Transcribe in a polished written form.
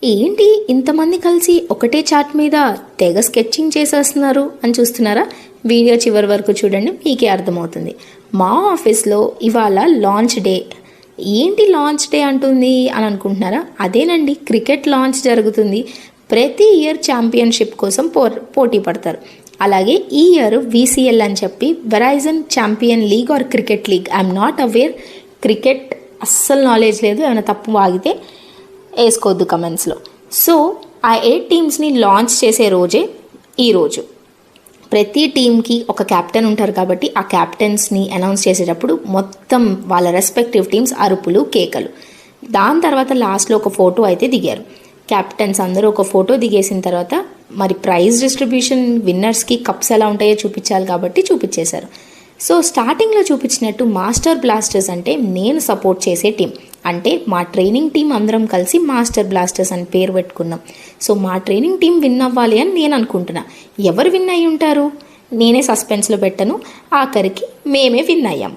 ఏంటి ఇంతమంది కలిసి ఒకటే చార్ట్ మీద తెగ స్కెచ్చింగ్ చేసేస్తున్నారు అని చూస్తున్నారా? వీడియో చివరి వరకు చూడండి, మీకే అర్థమవుతుంది. మా ఆఫీస్లో ఇవాళ లాంచ్ డే. ఏంటి లాంచ్ డే అంటుంది అని అనుకుంటున్నారా? అదేనండి, క్రికెట్ లాంచ్ జరుగుతుంది. ప్రతి ఇయర్ ఛాంపియన్షిప్ కోసం పోటీ పడతారు. అలాగే ఈ ఇయర్ VCL అని చెప్పి Verizon champion league or cricket league. I'm not aware, cricket అస్సలు నాలెడ్జ్ లేదు. ఏమైనా తప్పు వాగితే వేసుకోవద్దు కమెంట్స్లో. సో ఆ 8 టీమ్స్ని లాంచ్ చేసే రోజే ఈరోజు. ప్రతి టీంకి ఒక క్యాప్టెన్ ఉంటారు కాబట్టి ఆ క్యాప్టెన్స్ని అనౌన్స్ చేసేటప్పుడు మొత్తం వాళ్ళ రెస్పెక్టివ్ టీమ్స్ అరుపులు, కేకలు. దాని తర్వాత లాస్ట్లో ఒక ఫోటో అయితే దిగారు. క్యాప్టెన్స్ అందరూ ఒక ఫోటో దిగేసిన తర్వాత మరి ప్రైజ్ డిస్ట్రిబ్యూషన్, విన్నర్స్కి కప్స్ ఎలా ఉంటాయో చూపించాలి కాబట్టి చూపించేశారు. సో స్టార్టింగ్లో చూపించినట్టు మాస్టర్ బ్లాస్టర్స్ అంటే నేను సపోర్ట్ చేసే టీం. అంటే మా ట్రైనింగ్ టీం అందరం కలిసి మాస్టర్ బ్లాస్టర్స్ అని పేరు పెట్టుకున్నాం. సో మా ట్రైనింగ్ టీం విన్ అవ్వాలి అని నేను అనుకుంటున్నా. ఎవరు విన్ అయ్యి ఉంటారు? నేనే సస్పెన్స్లో పెట్టను, ఆఖరికి మేమే విన్ అయ్యాం.